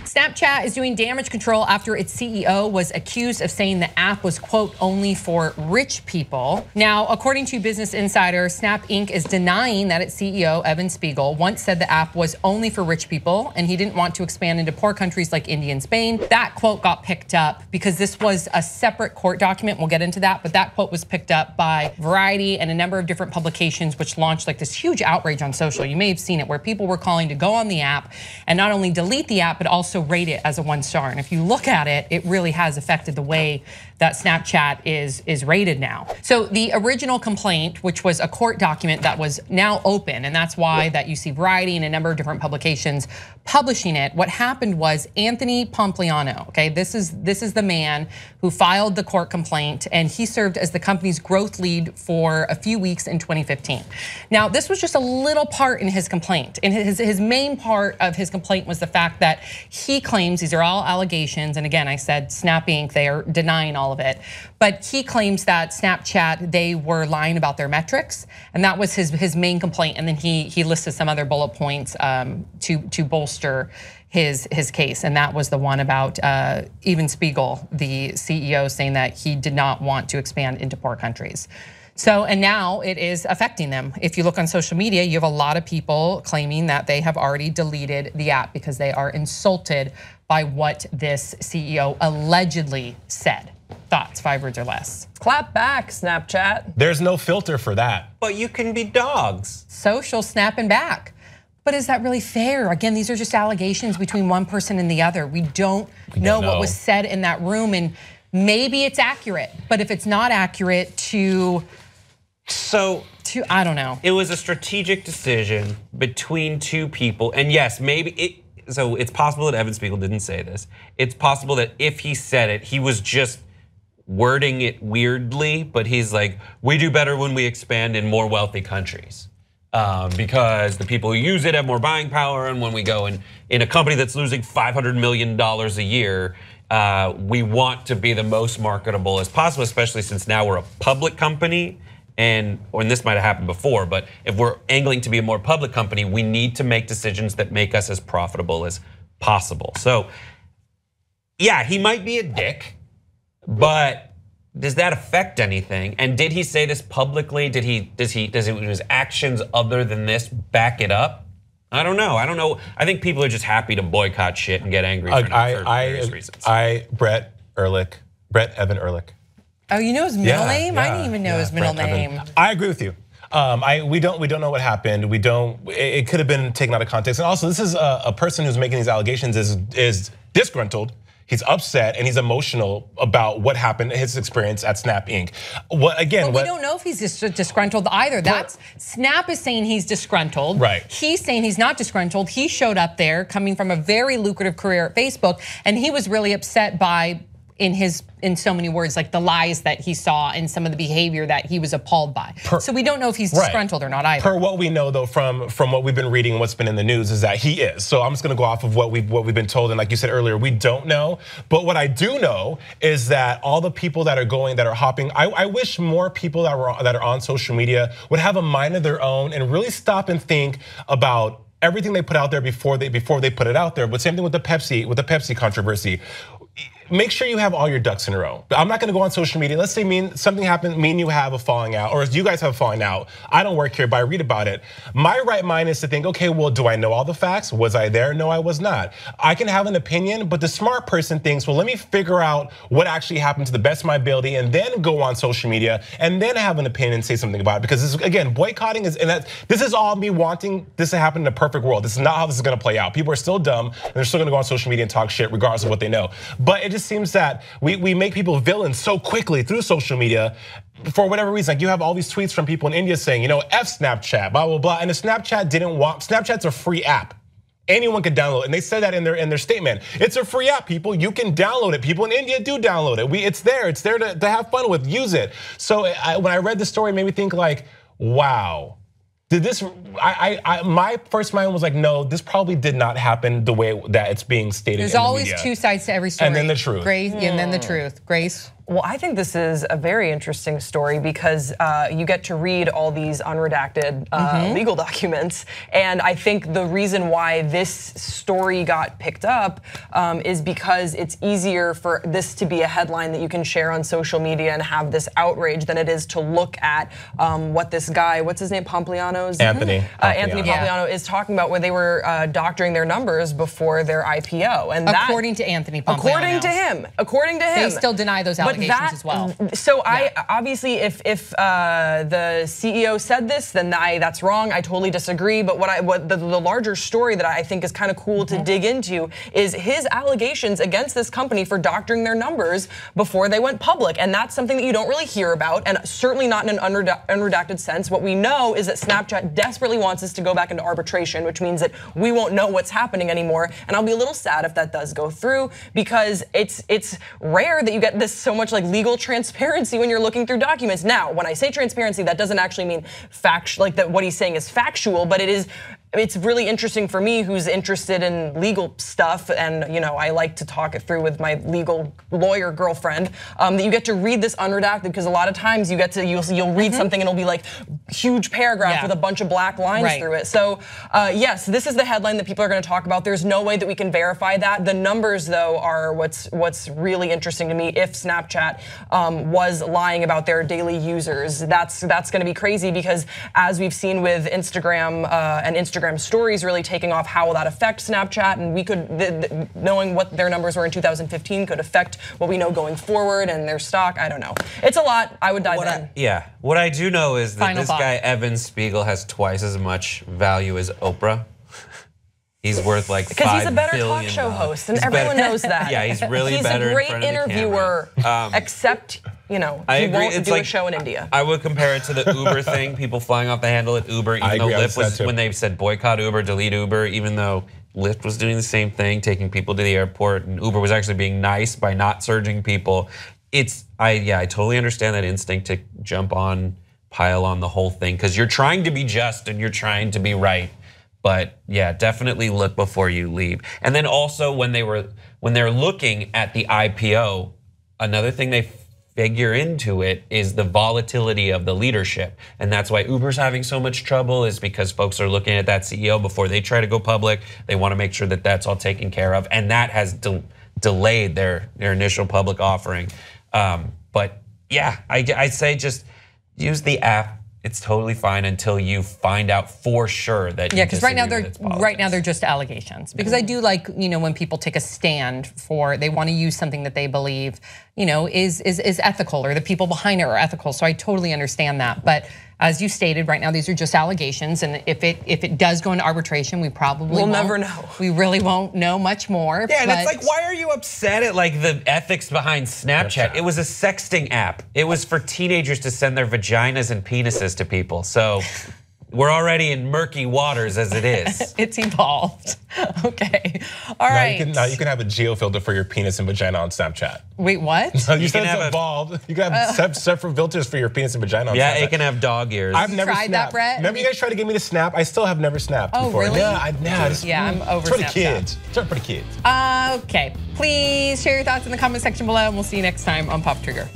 Snapchat is doing damage control after its CEO was accused of saying the app was, quote, only for rich people. Now, according to Business Insider, Snap Inc. is denying that its CEO, Evan Spiegel, once said the app was only for rich people and he didn't want to expand into poor countries like India and Spain. That quote got picked up because this was a separate court document. We'll get into that, but that quote was picked up by Variety and a number of different publications, which launched like this huge outrage on social. You may have seen it, where people were calling to go on the app and not only delete the app, but also rate it as a 1-star. And if you look at it, it really has affected the way that Snapchat is rated now. So the original complaint, which was a court document that was now open, and that's why that you see Variety and a number of different publications publishing it. What happened was Anthony Pompliano, okay, this is the man who filed the court complaint, and he served as the company's growth lead for a few weeks in 2015. Now, this was just a little part in his complaint. And his main part of his complaint was the fact that he claims, these are all allegations, and again, I said Snap Inc., they are denying all of it, but he claims that Snapchat, they were lying about their metrics, and that was his main complaint. And then he listed some other bullet points to bolster his case, and that was the one about Evan Spiegel, the CEO, saying that he did not want to expand into poor countries. So, and now it is affecting them. If you look on social media, you have a lot of people claiming that they have already deleted the app because they are insulted by what this CEO allegedly said. Thoughts, 5 words or less. Clap back, Snapchat. There's no filter for that. But you can be dogs. Social snapping back. But is that really fair? Again, these are just allegations between one person and the other. We don't know what was said in that room, and maybe it's accurate. But if it's not accurate I don't know. It was a strategic decision between two people, and yes, maybe so it's possible that Evan Spiegel didn't say this. It's possible that if he said it, he was just wording it weirdly, but he's like, we do better when we expand in more wealthy countries. Because the people who use it have more buying power, and when we go in a company that's losing $500 million a year, we want to be the most marketable as possible, especially since now we're a public company, and this might have happened before, but if we're angling to be a more public company, we need to make decisions that make us as profitable as possible. So yeah, he might be a dick, but does that affect anything? And did he say this publicly? Does his actions other than this back it up? I don't know. I think people are just happy to boycott shit and get angry for various reasons. Brett Evan Ehrlich. Oh, you know his middle name? I didn't even know his middle name. I agree with you. We don't know what happened. It could have been taken out of context. And also, this is a person who's making these allegations is disgruntled. He's upset and he's emotional about what happened, his experience at Snap Inc. But we don't know if he's disgruntled either. Snap is saying he's disgruntled. Right. He's saying he's not disgruntled. He showed up there coming from a very lucrative career at Facebook, and he was really upset by, in so many words, like the lies that he saw and some of the behavior that he was appalled by. So we don't know if he's disgruntled or not either. Per what we know though from what we've been reading and what's been in the news is that he is. So I'm just gonna go off of what we've been told, and like you said earlier, we don't know. But what I do know is that all the people that are hopping, I wish more people that are on social media would have a mind of their own and really stop and think about everything they put out there before they put it out there. But same thing with the Pepsi controversy. Make sure you have all your ducks in a row. I'm not gonna go on social media. Let's say something happened, me and you have a falling out, or you guys have a falling out. I don't work here, but I read about it. My right mind is to think, okay, well, do I know all the facts? Was I there? No, I was not. I can have an opinion, but the smart person thinks, well, let me figure out what actually happened to the best of my ability, and then go on social media, and then have an opinion and say something about it. Because this, again, boycotting this is all me wanting this to happen in a perfect world. This is not how this is gonna play out. People are still dumb, and they're still gonna go on social media and talk shit regardless of what they know. But it just seems that we make people villains so quickly through social media for whatever reason. Like you have all these tweets from people in India saying, F Snapchat, blah, blah, blah. And if Snapchat Snapchat's a free app. Anyone can download it, and they said that in their statement. It's a free app, people. You can download it. People in India do download it. It's there to have fun with, use it. So when I read the story, it made me think like, wow. Did this? My first mind was like, no, this probably did not happen the way that it's being stated. There's always two sides to every story. And then the truth. Grace, and then the truth. Grace. Well, I think this is a very interesting story because you get to read all these unredacted legal documents. And I think the reason why this story got picked up is because it's easier for this to be a headline that you can share on social media and have this outrage than it is to look at what this guy, what's his name, Pompliano's? Anthony Pompliano is talking about, where they were doctoring their numbers before their IPO. And according to Anthony Pompliano. According to him. They still deny those allegations as well. So I obviously, if the CEO said this, then that's wrong. I totally disagree. But what the larger story that I think is kind of cool to dig into is his allegations against this company for doctoring their numbers before they went public, and that's something that you don't really hear about, and certainly not in an unredacted sense. What we know is that Snapchat desperately wants us to go back into arbitration, which means that we won't know what's happening anymore. And I'll be a little sad if that does go through, because it's rare that you get this so much like legal transparency when you're looking through documents. Now, when I say transparency, that doesn't actually mean like that what he's saying is factual, but it's really interesting for me, who's interested in legal stuff, and I like to talk it through with my legal lawyer girlfriend, that you get to read this unredacted, because a lot of times you'll read something and it'll be like huge paragraph with a bunch of black lines through it. So yes, this is the headline that people are going to talk about. There's no way that we can verify that. The numbers, though, are what's really interesting to me. If Snapchat was lying about their daily users, that's going to be crazy, because as we've seen with Instagram and Instagram stories really taking off, how will that affect Snapchat? And we could, knowing what their numbers were in 2015 could affect what we know going forward and their stock. I don't know. It's a lot. I would dive in. What I do know is that this guy, Evan Spiegel, has twice as much value as Oprah. He's worth like $5 billion. Because he's a better talk show host, and everyone knows that. Yeah, he's really better. He's a great interviewer, except he won't do a show in India. I would compare it to the Uber thing, people flying off the handle at Uber, even though Lyft was, when they said boycott Uber, delete Uber, even though Lyft was doing the same thing, taking people to the airport, and Uber was actually being nice by not surging people. I totally understand that instinct to jump on, pile on the whole thing, because you're trying to be just and you're trying to be right. But yeah, definitely look before you leave. And then also when they're looking at the IPO, another thing they figure into it is the volatility of the leadership. And that's why Uber's having so much trouble, is because folks are looking at that CEO before they try to go public. They want to make sure that that's all taken care of. And that has delayed their initial public offering. But yeah, I say just use the app. It's totally fine until you find out for sure that because right now they're just allegations. Because I do like when people take a stand for, they want to use something that they believe is ethical, or the people behind it are ethical. So I totally understand that. But as you stated, right now these are just allegations, and if it does go into arbitration, we'll never know. We really won't know much more. Yeah, and it's like, why are you upset at like the ethics behind Snapchat? It was a sexting app. It was for teenagers to send their vaginas and penises to people. So we're already in murky waters as it is. It's evolved. Okay. All right. Now you can have a geofilter for your penis and vagina on Snapchat. Wait, what? You said it's evolved. You can have separate filters for your penis and vagina on Snapchat. Yeah, it can have dog ears. I've never tried that, Brett. Remember you guys tried to get me to snap? I still have never snapped before. Really? Yeah, I'm over Snapchat. It's for the kids. Okay. Please share your thoughts in the comment section below, and we'll see you next time on Pop Trigger.